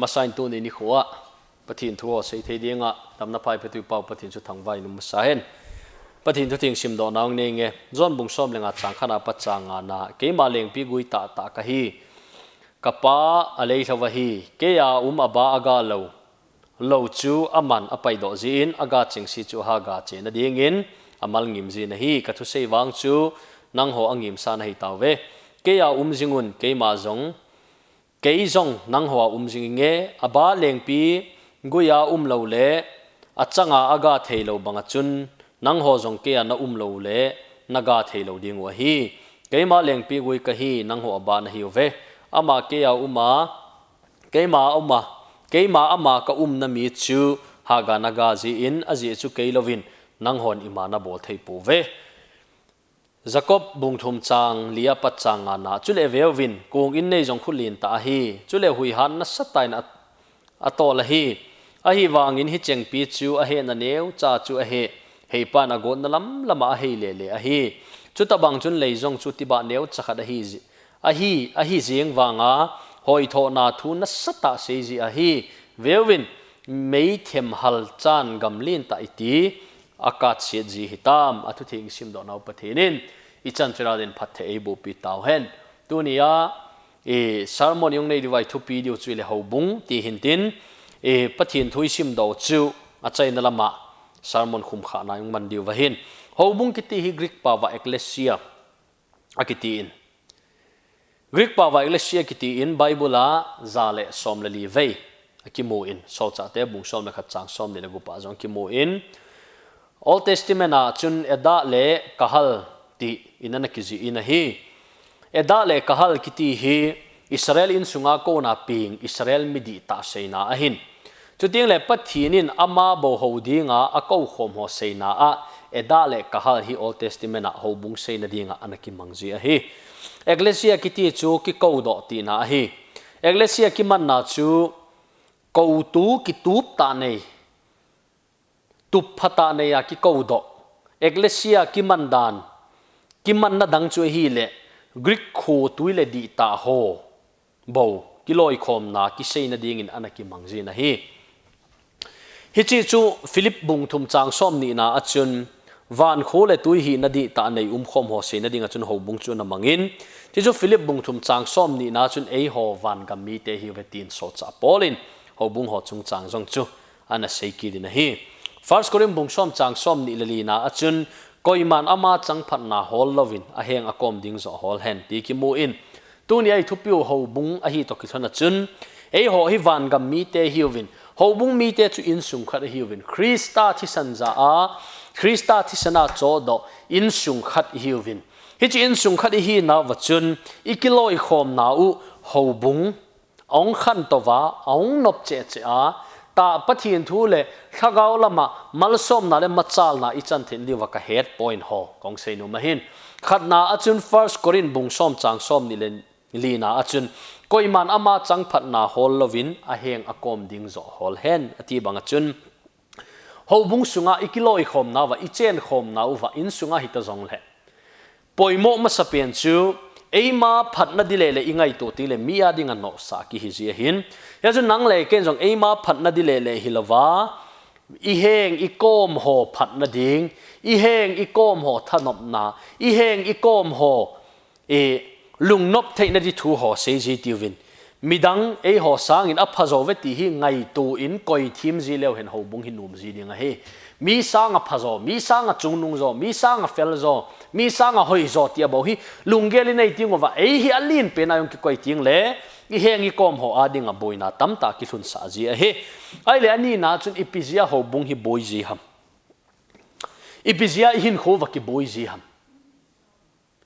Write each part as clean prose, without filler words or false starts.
masain tu ni khuwa pathin thuo sei thei dinga tamna phai petu pau pathin chu thangwai num sahen pathin thu ting sim do naung ne nge zon bung som lenga chang khana pa changa na ke ma leng pi gui ta ta ka hi kapa alei thawa hi ke ya aba aga lo chu aman apai do zin aga ching si chu ha ga che na dingin amal ngim ji na hi ka thu sei wang chu nang ho angim sa na hi tawe ke ya zingun ke ma zong ke zong nang ho jing nge aba leng pi guya lo le achanga aga theilo banga chun nang ho zong ke na lo le naga theilo ding wa hi ke ma leng pi gui ka hi nang ho aba na hi ve ama ke ya ke ma ama ka na mi chu ha ga naga ji in aji chu ke lovin nang hon imana bol thei pu ve Jacob bung thum chang lia pa changa na chule vewin kung in nei jong khulin ta hi chule hui han na satai na atol hi a hi wangin hi cheng pi chu a he na neu cha chu a he hei pa na gon na lam lama a he le a hi chu ta bang chun lei jong chu ti ba neu chakha da hi a hi jeng wanga hoi tho na thu na sata se ji a hi vewin mei them hal chan gamlin ta iti akat se ji hitam athu thing sim do nau pathinin ichan chiradin phathe eibu pi taw hen tunia sermon yong nei divai thu pi diu chule Houbung ti hintin pathin thui sim do chu achai na lama sermon khum kha na yong man diu wa hin Houbung kiti hi Greek pa wa ecclesia akiti in Greek pa wa ecclesia kiti in Bible a zale som le li vei akimu in so cha te bung som le khat chang som le gu pa jong kimu in Old Testament a chun eda le kahal ti inana kizi ina hi eda le kahal kiti hi Israel in sunga ko na ping Israel midi ta seina ahin chuting le pathinin ama bo hodinga akau khom ho seina a eda le kahal hi Old Testament a Houbung seina dinga anaki mangji a hi Ecclesia kiti chu ki ko do ti na hi Ecclesia ki man na chu ko tu ki tup ta nei tup phata nei ya ki ko do Ecclesia ki man na dang chu hi le Greek kho tuile di ta ho bo ki loi khom na ki seina ding in anaki mangji na hi chi chu Philip bung thum chang som ni na achun van kho le tui hi na di ta nei khom ho se na ding achun Houbung chu na mangin chi chu Philip bung thum chang som ni na chun ei ho van gam mi te hi vetin so cha polin Houbung ho chung chang jong chu ana sei ki din hi First Korim bung som chang som ni le li na achun koiman ama chang phat na hol lovin a heng akom ding zo hol hen ti ki mu in tu ni ai thupiu Houbung a hi to ki thona chun ei ho hi van gam mi te hiwin Houbung mi te chu in sung khat hiwin Krista thi sanja a Krista thi sana cho do in sung khat hiwin hi chi in sung khat hi na wa chun ikiloi khom na u Houbung ong khan to wa ong nop che a ta pathin thu le thagau lama malsom na le machal na ichan thin liwa ka head point ho kong sei nu ma hin khatna achun First Korin bung som chang som ni len lina achun koiman ama chang phat na hol lovin a heng akom ding zo hol hen ati bang achun Houbung sunga ikiloi khom na wa ichen khom na wa in sunga hita zong le poimo ma sapen chu eima phatna dile le ingai to ti le mia ding an no sa ki hi ji hin ya chu nang le ken jong eima phatna dile le hilawa i heng i kom ho phatna ding i heng i kom ho thanop na i heng i kom ho lungnop theina di thu ho se ji tiwin midang ei ho sang in aphazo ve ti hi ngai tu in koi thim ji leo hen Houbung hi num ji ding a he mi sang a phazo mi sang a chungnung zo mi sang a fel zo mi sang a hoi zo tia bo hi lungeli nei ting wa ei hi alin pe na yong ki koi ting le i heng i kom ho ading a boina tam ta ki thun sa ji a he ai le ani na chun ipizia Houbung hi boi ji ham ipizia hin kho wa ki boi ji ham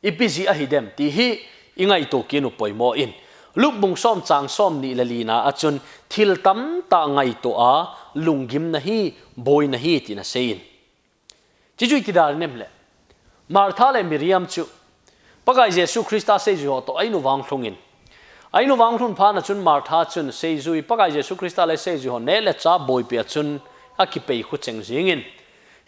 ipizia hi dem ti hi ingai to kinu poimo in luk bung som chang som ni lalina achun thil tam ta ngai to a lungim na hi boy na hi tina sein chichui tidar nemle Martha le Miriam chu pagai Jesu Christa sei ju to ainu wang thungin ainu wang thun pha na chun Martha chun sei jui pagai Jesu Christa le sei ju ne le cha boy pe chun akipei khu cheng jingin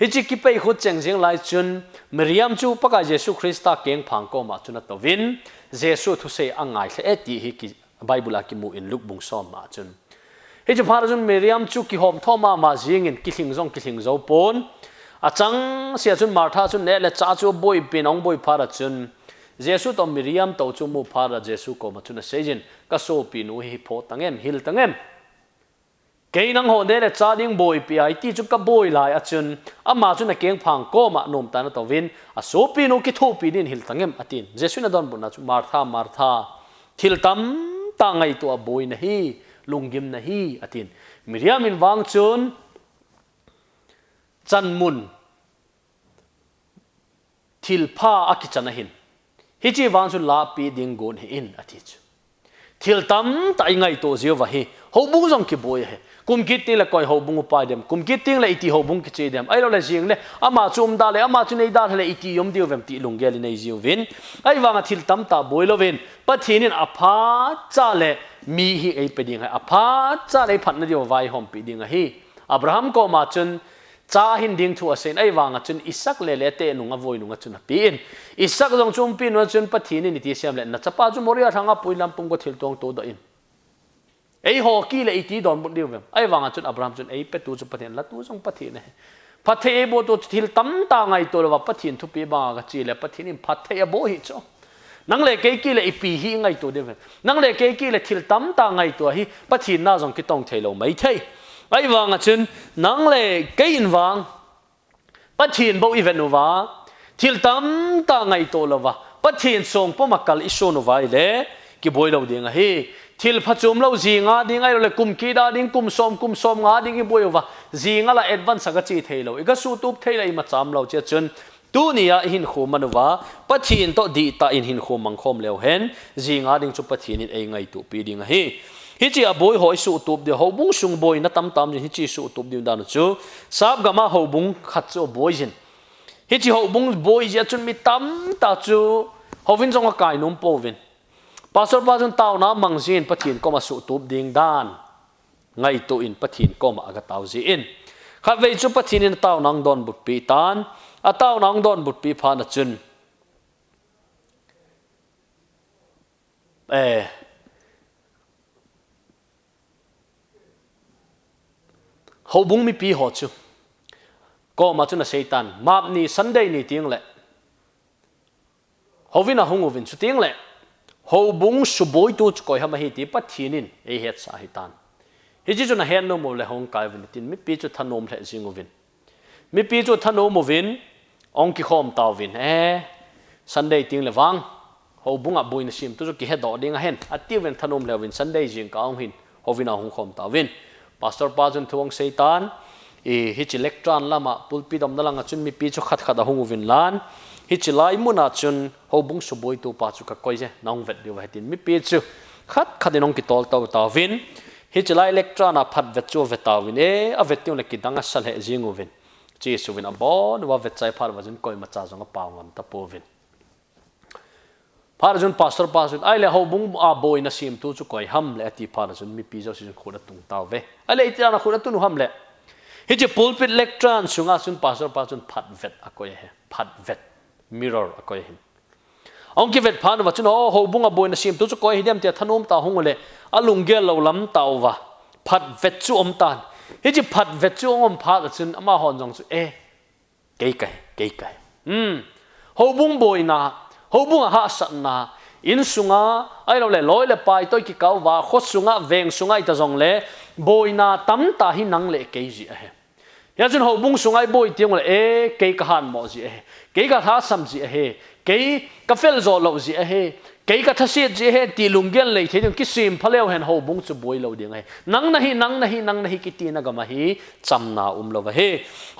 hichi kipei khu cheng jing lai chun Miriam chu pagai Jesu Christa keng phang ko ma chuna to vin Jesu thu sei angai the eti hi ki Bible ki mu in luk bung som ma chun hi chu phara chun Miriam chu ki hom thoma ma jingin ki thing zo pon achang sia chun Martha chun ne le cha chu boy pinong boy phara chun Jesu to Miriam to chu mu phara Jesu ko ma chuna sejin ka so pinu hi pho tangem hil tangem ke nang ho de le cha ding boy pi ai ti chu ka boy lai achun ama chu na keng phang ko ma nom ta na to win a so pinu ki thu pi din hil tangem atin Jesu na don bun na chu Martha thil tam ta ngai to boy na hi lungim na hi atin Miriam in wang chun chan mun thil pha akichana hin hi chi wang chu la pi ding gon hi in ati chu thil tam tai ngai to zio wa hi Houbung jong ki boy he kum kit ti la koi Houbung pa dem kum kit ting la iti Houbung ki che dem ai lo la jing le ama chum da le ama chu nei da le iti yom dio vem ti lunggel nei zio vin ai wanga thil tam ta boy lo vin pathinin apha cha le mi hi ei pe ding apha cha le phat na dio vai hom pi ding hi Abraham ko ma chun cha hin ding thu asen ai wanga chun Isaac le te nunga voi nunga chun pin Isaac jong chum pin no chun pathinin ti siam le na chapa chu moria thanga puilam pung ko thil tong to da in ei ho ki le iti don bun diu ai wanga chun Abraham chun ei pe tu chu pathin la tu jong pathin ne pathe bo to thil tam ta ngai to wa pathin thu pi ba ga chi le pathin in pathe bo hi cho nang le ke ki le ipi hi ngai to de nang le ke ki le thil tam ta ngai to hi pathin na jong ki tong thelo mai thei ai wanga chun nang le ke in wang pathin bo event no wa thil tam ta ngai to lo wa pathin song po makal iso no vai le ki boi lo ding hi thil phachum lo zinga ding ai le kum ki da ding kum som nga ding i boi wa zinga la advance ga chi thelo iga su tup thela I ma cham lo che chun tu nia hin khumanwa pathin to di ta in hin khomang khom leo hen zinga ding chu pathin in ei ngai tu pi ding hi chi a boy hoi su tup de Houbung sung boy na tam hi chi su tup din dan chu sab gama Houbung khat chu boy jin hi chi Houbung boy ja chun mi tam ta chu hovin jong kai num po vin pastor pa chun taw na mangjin pathin ko ma su tup ding dan ngai tu in pathin ko ma aga taw ji in khat vei chu pathin in taw nang don but pi tan a taw nang don but pi pha na chun Houbung mi pi ho chu ko ma chu na Satan map ni Sunday ni ting le hovina hunguvin chu ting le Houbung suboi tu koi hama hi ti pathinin ei het sa hitan hi ji chu na hen no mo le hong kai vin tin mi pi chu thanom le jinguvin mi pi chu thanom movin ong ki khom taw vin Sunday ting le wang Houbung a boin sim tu chu ki he do ding a hen ati ven thanom le vin Sunday jing ka ong hin hovina hong khom taw vin pastor pa chun thuang Satan hi chi lectran lama pulpit dom dalanga chun mi pi chu khat khat a hunguvin lan hi chi lai muna chun Houbung suboi tu pa chu ka koi je nong vet diwa hetin mi pi chu khat khat inong ki tol taw taw vin hi chi lai lectran a phat vet chu vet taw vin a vet tiu le ki danga sal he jingu vin chi su vin a bon wa vet chai phar wa jun koi ma cha jong a paw ngam ta po vin phar jun pastor pa jun ai le Houbung a boy na sim tu chu koi ham le ati phar jun mi pi jo si khura tung taw ve ale iti na khura tu nu ham le hi chi pulpit lectran sunga sun pastor pa jun phat vet a koi he phat vet mirror a koi hin ong ki vet phan wa chun Houbung a boy na sim tu chu koi hidiam te thanom ta hung le alungel lo lam taw wa phat vet chu om tan hi chi phat vet chu om pha chun ama hon jong chu ke kai Houbung boy na Houbung a ha san na in sunga ai lo le loi le pai toi ki kau wa khot sunga veng sunga ita jong le boy na tam ta hi nang le ke ji a he ya chun Houbung sungai boy tiang le ke ka han mo ji ke ka tha sam ji ke ka fel zo lo ji ke ka tha si ji ti lunggel le the ki sim phaleu hen Houbung chu boy lo ding nang na hi ki ti na ga ma hi cham na lo wa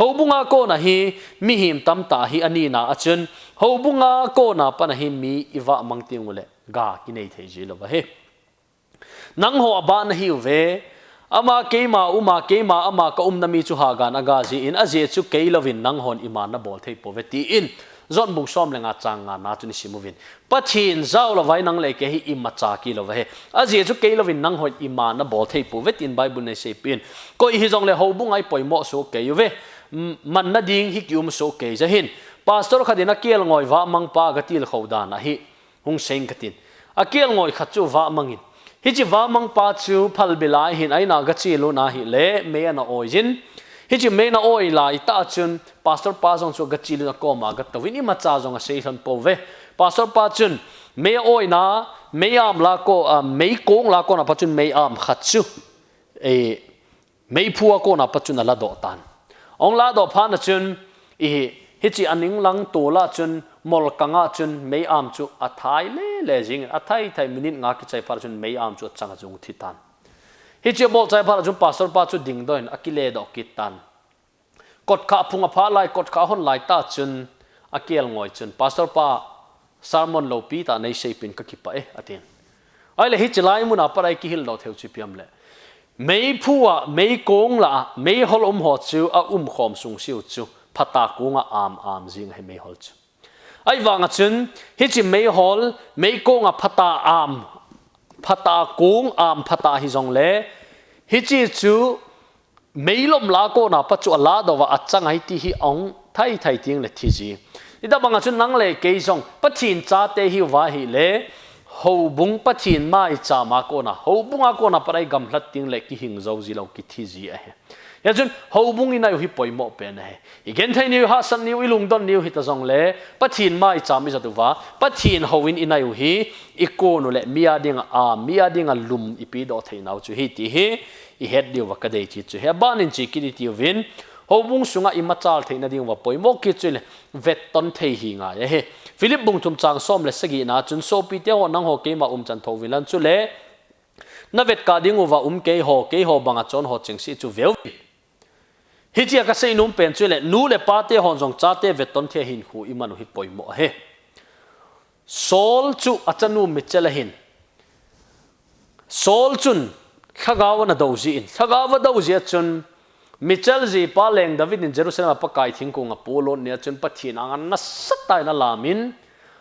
Houbung a ko na hi mi him tam ta hi ani na a chun Houbung a ko na pa na hi mi iwa mang tiang le ga ki nei the ji lo wa nang ho ba na hi ve ama keima uma keima ama ka nami chu ha gan aga ji in aje chu keilovin nang hon imana bol thei poveti in zon bung som lenga changa na chu ni simovin pathin zau lo vai nang le ke hi imma cha ki lo ve aje chu keilovin nang hon imana bol thei povetin bible ne se pin ko hi jong le Houbung ai poimo so ke yu ve man na ding hi kyum so ke ja hin pastor khadina kel ngoi wa mang pa ga til khoda na hi hung seng katin a kel ngoi khat chu wa mangin hi chi wa mang pa chu phal bilai hin aina ga chi lu na hi le me ana oijin hi chi me na oi lai ta chun pastor pa jong chu ga chi lu na ko ma ga tawin I ma cha jong a sei han po ve pastor pa chun me oi na me am la ko me kong la ko na pa chun me am khat chu e me phua ko na pa chun la do tan ong la do pha na chun hi chi aning lang to la chun mol kanga chun me am chu a thai le jing a thai minute nga ki chai par chun me am chu changa jung thi tan hi chi bol chai par chun pastor pa chu ding doin akile do ki tan kot kha phunga pha lai kot kha hon lai ta chun akel ngoi chun pastor pa sermon lo pi ta nei sei pin ka ki pa atin ai le hi chilai mun aparai ki hil do theu chi piam le mei phua mei kong la mei hol ho chu a khom sung siu chu phata kunga am jing he mei hol chu ai wanga chun hi chi mei hol mei kong a phata kung phata hi jong le hi chi chu mei lom la ko na pa chu la do wa achang ai ti hi ong thai ting le thi ji ida banga chun nang le ke jong pathin cha te hi wa hi le Houbung pathin mai cha ma ko na Houbung a ko na parai gam hlat ting le ki hing zo ji lo ki thi ji a he ya chun Houbung ina hi poimo pen he igen thai ni ha san ni ilung don ni hi ta jong le pathin mai cha mi za tu wa pathin hoin ina yu hi iko no le mia dinga lum ipi do thai nau chu hi ti hi I het diu wa ka dei chi chu he ban in chi ki ti win Houbung sunga I machal theina ding wa poimo ki chu le vet ton thei hi nga ya he Philip bung thum chang som le sagi na chun so pi te ho nang ho ke ma chan tho wilan chu le na vet ka ding wa ke ho banga chon ho ching si chu veu hi chi ka sei num pen chu le nu le pa te hon jong cha te vet ton the hin khu I manu hi poimo he sol chu achanu mi chela hin sol chun thagawa na do ji in thagawa do ji chun Michel ji pa leng David in Jerusalem pa kai thing ko nga polo ne chun pathin ang na satai na lamin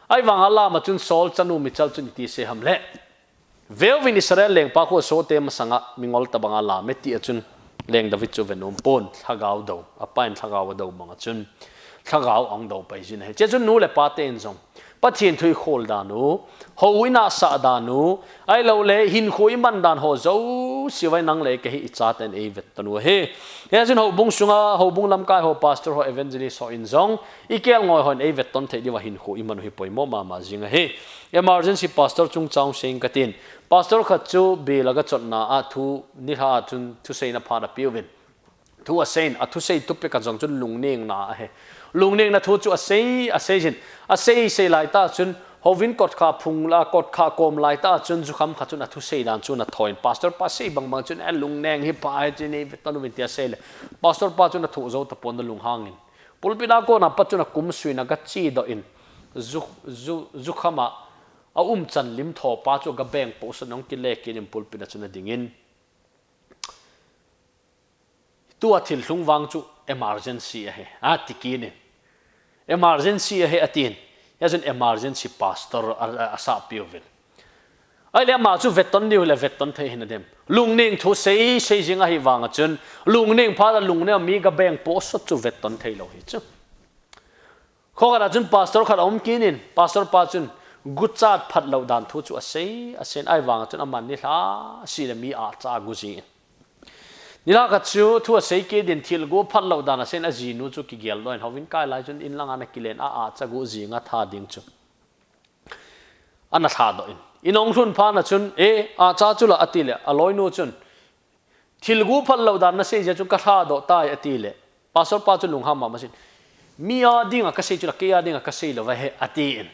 ai wang ala ma chun sol chanu Michel chun ti se hamle velvin Israel leng pa ko so te ma sanga mingol ta banga la me ti chun leng David chu venom pon thagaw do apain thagaw do manga chun thagaw ang do pai jin he che chun nu le pa te en jong pathin thui khol da nu hoina sa da nu ai lo le hin khoi man dan ho zo siwai nang le ke hi cha ten e vet tanu he ya jin Houbung sunga Houbung lam kai ho pastor ho evangelist ho in zong ikel ngoi hon e vet ton the di wa hin khoi man hi poimo ma jinga he emergency pastor chung chang sing katin pastor kha chu be laga chotna a thu ni ha chun thu sei na pha da piwin thu a sein a thu sei tu pe ka jong chun lungneng na he lungneng na thu chu a sei lai ta chun hovin kot kha phungla kot kha kom lai ta chun zu kham kha chun a thu sei dan chun a thoin pastor pa sei bang chun a lungneng hi pa chi ni tanu vin tia sei le pastor pa chun a thu zo ta pon da lung hangin pulpina ko na pa chun a kum sui na ga chi do in zu khama a chan lim tho pa chu ga beng po sa nong ki le ki nim pulpina chun a dingin tu a thil hlung wang chu emergency a he a tikini emergency a he atin as an emergency pastor asa piovin ai le ma chu veton ni le veton the hin dem lungning thu sei jinga hi wanga chun lungning pha da lungne mi ga beng po so chu veton thei lo hi chu khogara chun pastor khat om kinin pastor pa chun guchat phat lo dan thu chu asen ai wanga chun aman ni hla si le mi a cha gu ji nila ka chu thu sei ke din thil go phat lo dan asen a ji nu chu ki gel loin hovin kai lai chun in langa na kilen a cha gu ji nga tha ding chu ana tha do in ong thun pha na chun a cha chu la atile aloi nu chun thil gu phat lo dan na sei je chu ka tha do tai atile pastor pa chu lung ha ma masin mi a dinga ka sei chu la ke a dinga ka sei lo wa he atin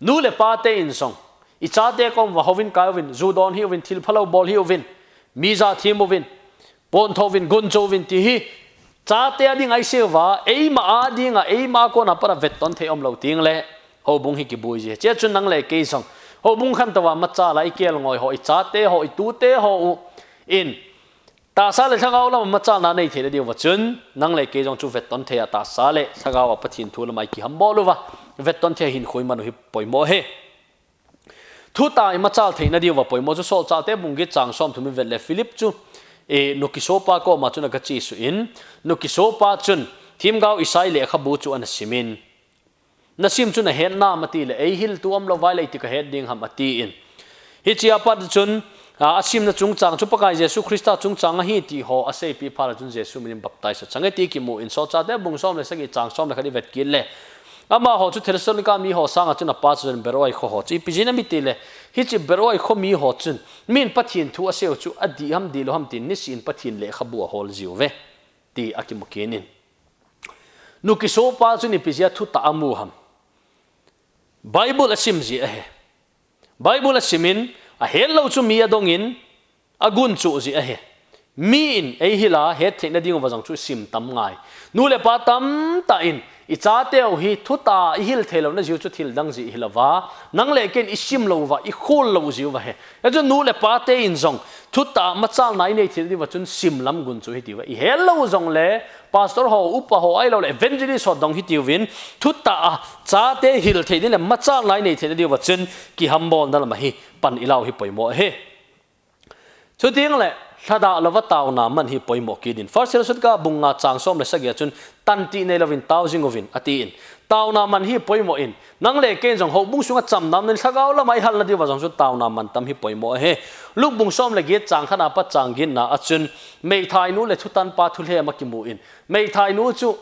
nu le pa te in song I cha te kom wa hovin kai win zu don hi win thil phalo bol hi win mi za thim win pon thovin gun chovin ti hi cha te ading ai sewa ma adinga ma ko na para veton the om lo ting le Houbung hi ki bui je che chun nang le ke song Houbung khan tawa ma cha lai kel ngoi ho I cha te ho I tu te ho in ta sa le thangau la ma cha na nei the de wa chun nang le ke jong chu veton the ta sa le thangau pathin thu la mai ki ham bolu wa veton the hin khoi man hi poimo he thu tai ma chal theina di wa poimo chu sol cha te bung gi chang som thumi vel le Philip chu nukisopa ko ma chuna ka chi su in nukisopa chun thim gau isai le khabu chu an simin nasim chuna hen na mati le hil tuam lo vai le ti ka head ding ham ati in hi chia pat chun asim na chung chang chu pakai Jesu Christa chung chang hi ti ho ase pi phara chun Jesu min baptize changai ti ki mu in so cha te bung som le sagi chang som le khadi vet kil le ama ho chu Thessalonica mi ho sanga chun pa chun beroi kho ho chi pijina mi ti le hi chi beroi kho mi ho chun min pathin thu ase chu adi ham di lo ham tin ni sin pathin le khabu hol jiu ve ti akimukenin nu ki so pa chu ni pizia thu ta amu ham Bible asim ji ahe Bible asimin a hello chu mi adongin agun chu ji ahe mi in ei hila he theina ding wajang chu sim tam ngai nu le pa tam ta in I cha teo hi thuta I hil thelo na jiu chu thil dang ji hilawa nang le ken isim lo wa I khol lo jiu wa he ya chu nu le pa te in zong thuta ma chal nai nei thil di wa chun sim lam gun chu hi ti wa I hello zong le pastor ho upa ho ai lo le evangelist ho dong hi ti win thuta a cha te hil thei ni le ma chal nai nei thil di wa chun ki hambol na ma hi pan ilau hi poimo he chu ting le thada lova taw na man hi poimo kidin first sut ka bunga changsom le sagya chun tanti nei lovin thousand ovin ati in taw na man hi poimo in nang le ken jong Houbung sunga cham nam nen thagaw la mai hal na di wa jong su taw na man tam hi poimo he luk bung som le ge chang khana pa chang gin na achun mei thai nu le thutan pa thul he ma ki mu in mei thai nu chu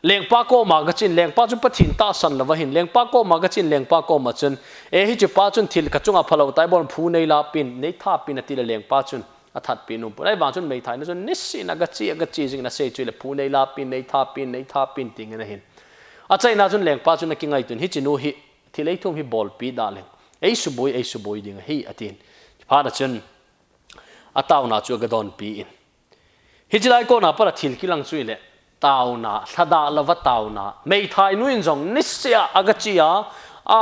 leng pa ko ma ga chin leng pa chu pathin ta san lawa hin leng pa ko ma ga chin leng pa ko ma chun e hi chu pa chun thil ka chunga phalo tai bol phu nei la pin nei tha pin ati le leng pa chun athat pinum purai wang chun mei thai na chun nissi na ga chi jing na sei chu le phu nei la pin nei tha pin ting na hin a chai na chun leng pa chun na ki ngai tun hi chinu hi thilei thum hi bol pi da leng ei su boi ding hi atin pha da chun ataw na chu ga don pi in hi chilai ko na para thil kilang chui le taw na thada lawa taw na mei thai nu in jong nissia agachia a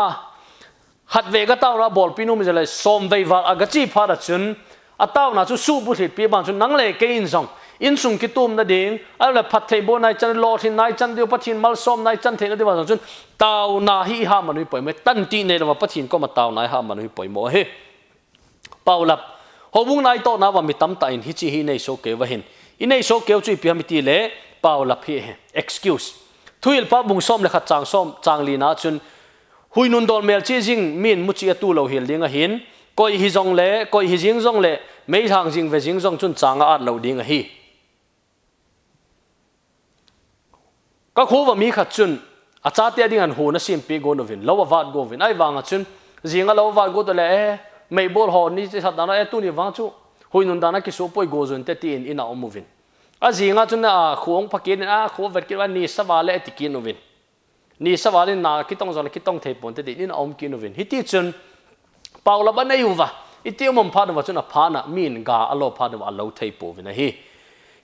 hat ve ga taw ra bol pinum jale som ve wa agachi pha da chun ataw na chu su bu thit pi bang chu nang le ke in jong in sung ki tum na ding ala phat thei bo nai chan lo thin nai chan dio pathin mal som nai chan thei na diwa chun taw na hi ha manui poi me tan ti ne lawa pathin ko ma taw nai ha manui poi mo he paulap Houbung nai to na wa mi tam ta in hi chi hi nei so ke wa hin in nei so ke chu pi mi ti le paulap hi he excuse thuil pa bung som le kha chang li na chun hui nun dol mel chi jing min mu chi atu lo hil ding a hin koi hi zong le koi hi jing zong le mei thang jing ve jing zong chun chang a lo ding a hi ka khowa mi khat chun a cha te ding an hu na sim pi go no vin lo wa go vin ai wang a chun jinga lo wa go to le mei bol ho ni che sat na e tu ni wang chu hui nun dana ki so poi go zon te ti in a om vin a jinga chun a khuang phakin a kho vet ki wa ni sawa le ti ki no vin ni sawa le na ki tong zon ki tong thei pon te in om ki no vin hi ti chun Paula ba na yuwa iti mom pha da chuna pha na min ga alo pha da alo thei po vina hi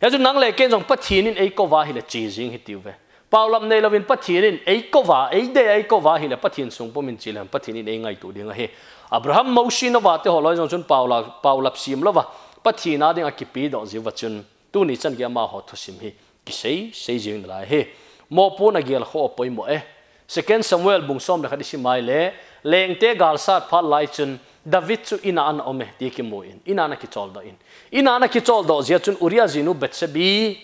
ya chu nang le ken jong pathin in ei ko wa hi le chi jing hi tiu ve Paula nei lovin pathin in ei ko wa ei de ei ko wa hi le pathin sung po min chi lam pathin in ei ngai tu ding hi Abraham moshi na wa te holoi jong chun Paula sim lo wa pathina ding a ki pi do ji wa chun tu ni chan ge ma ho thu sim hi ki sei jing la hi mo pu na gel kho poi mo e second Samuel bung som le khadi si mai le leng te gal sat phal lai chun David chu ina an ome ti ki mo in ina na ki chol do zia chun Uriah zinu betsebi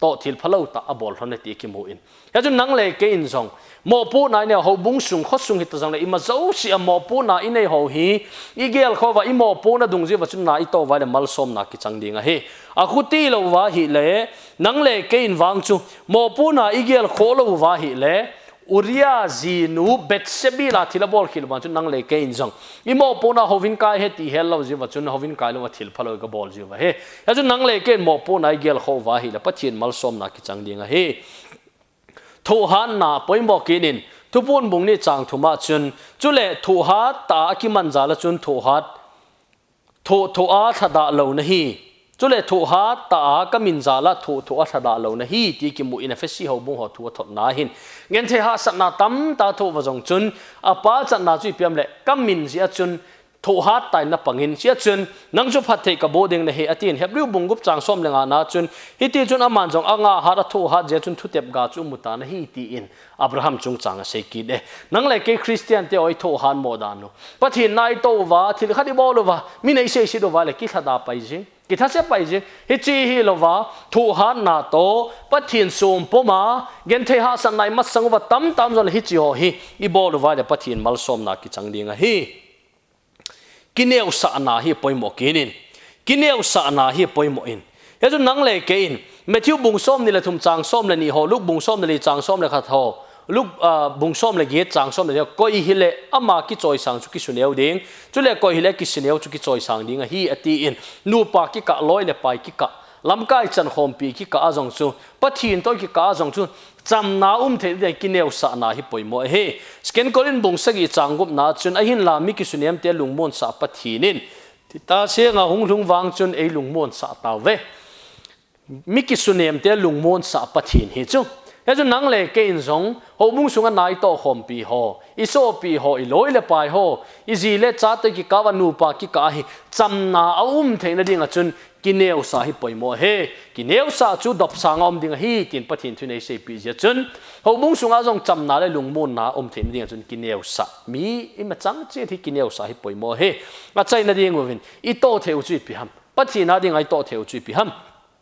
to thil phalo ta abol hone ti ki mo in ya chun nang le ke in zong mo pu na ne Houbung sung khot sung hit zang le ima zo si a mo pu na inei ho hi igel kho wa i mo pu na dung ji wa chun na I to wa le mal som na ki chang ding a he a khuti lo wa hi le nang le ke in wang chu mo pu na igel kho lo wa hi le Uriah zinu betsebi la thila bol khil ban chun nang le ke in jong imo pona hovin kai he ti hello ji wa chun hovin kai lo thil phalo ka bol ji wa he ya chun nang le ke mo pona gel kho wa hi la pathin mal som na ki chang ding a he tho han na poimo kinin tupun bung ni chang thuma chun chule tho ha ta ki man za la chun tho ha tho a thada lo na hi chule tho ha ta ka min za la tho a thada lo na hi ti ki mu in a fesi Houbung ho thu thot na hin ngen the ha sat na tam ta tho wa jong chun a pa chat na chui piam le kam min sia chun tho ha tai na pangin sia chun nang chu phat thei ka boding le he atin hebru bungup chang som lenga na chun hi ti chun aman jong anga ha ra tho ha je chun thutep ga chu muta na hi ti in Abraham chung chang a sei ki de nang le ke Christian te oi tho han mo dan no pathin nai to wa thil khadi bol wa mi nei sei si do wa le ki thada pai jing ki tha se pai jing hi chi hi lo wa tho han na to pathin som poma gen the ha san nai ma sang wa tam zon hi chi ho hi I bol wa le pathin mal som na ki chang ding a hi kineu sa na hi poimo kinin kineu sa na hi poimo in ya chu nang le ke in Matthew bung som ni la thum chang som la ni ho luk bung som ni chang som la khat ho luk bung som la ge chang som la koi hi le ama ki choi sang chu ki suneu ding chu le koi hi le ki suneu chu ki choi sang ding hi ati in nu pa ki ka loi le pai ki ka lam kai chan khom pi ki ka azong chu pathin toi ki ka azong chu cham na the de kineu sa na hi poimo he sken korin bung sagi changup na chun a hin la mi ki sunem te lungmon sa pathinin ta se nga hung lung wang chun ei lungmon sa taw ve mi ki sunem te lungmon sa pathin hi chu ya chu nang le ke in zong Houbung sunga nai to khom pi ho iso pi ho I loi le pai ho I zi le cha te ki ka wa nu pa ki ka hi cham na the na ding a chun kineu sa hi poimo he kineu sa chu dop sang om ding hi tin pathin thu nei se pi ja chun Houbung sunga jong cham na le lungmon na the na ding chun kineu sa mi I ma chang che thi kineu sa hi poimo he ma chai na ding win I to theu chu pi ham pathin na ding ai to theu chu pi ham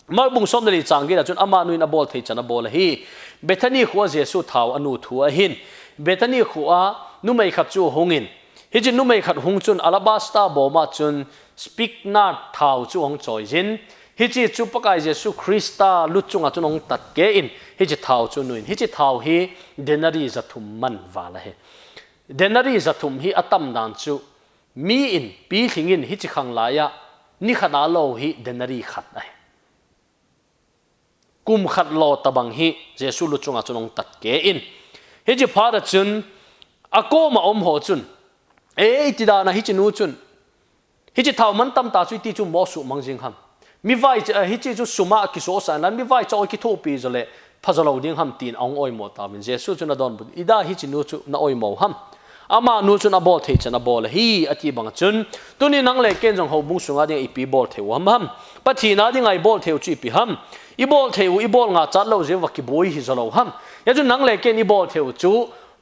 mar bung som dali changi la chun ama nuin a bol thei chana bol hi Bethany khuwa Jesu thau anu thu a hin Bethany khuwa nu mai khat chu hongin hi chin nu mai khat hung chun alabasta boma chun speak na thau chu ong choi jin hi chi chu pakai Jesu Christa lu chunga chun ong tat ke in hi chi thau chu nuin hi chi thau hi denari zathum man wala he denari zathum hi atam dan chu mi in pi thingin hi chi khang la ya ni khana lo hi denari khat ai kum khat lo tabang hi Jesu lu chunga chunong tat ke in he ji phara chun akoma om ho chun e ti da na hi chi nu chun hi chi thau man tam ta chui ti chu mo su mang jing ham mi vai hi chi chu suma ki so sa nan mi vai cho ki thu pi zole phazalo ding ham tin ong oi mo ta min Jesu chuna don bu ida hi chi nu chu na oi mo ham ama nu chuna bol thei chana bol hi ati bang chun tuni nang le ken jong Houbung sunga ding ipi bol theu ham ham pathina ding ai bol theu chi pi ham I bol theu I bol nga chat lo je wa ki boi hi zalo ham ya chu nang le ken I bol theu chu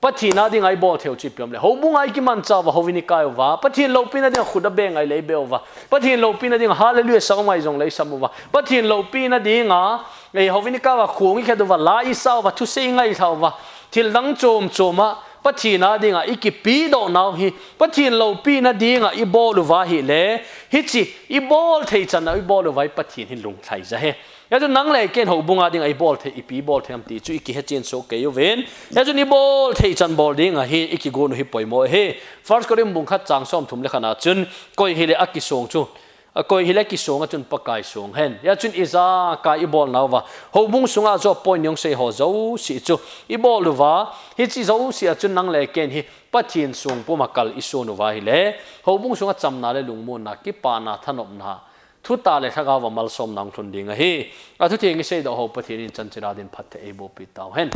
pathina ding ai bol theu chi piam le Houbung ai ki man cha wa hovini kai wa pathin lo pina ding khuda beng ai le be wa pathin lo pina ding hallelujah sang mai jong le samu wa pathin lo pina ding a ei hovini ka wa khungi khedu wa la I sa wa thu se ngai thaw wa thil dang chom choma pathina ding a ikipi do naw hi pathin lo pina ding a I bol wa hi le hi chi I bol thei chan I bol wa pathin hin lung thai ja he ya chu nang le ken Houbung a ding ai bol the ipi bol them ti chu iki he chen so ke yo ven ya chu ni bol thei chan bol ding a hi iki go no hi poimo he first korim bung khat chang som thum le khana chun koi hi le aki song chu koi hi le ki song a chun pakai song hen ya chun iza ka I bol naw wa Houbung sunga zo point yong se ho zo si chu I bol wa hi chi zo si a chun nang le ken hi pathin sung pumakal iso no wa hi le Houbung sunga chamna le lungmon na ki pa na thanop na thu ta le thaga wa mal som nang thun ding a hi a thu thing se do ho pathin in chan chira din phat e bo pi taw hen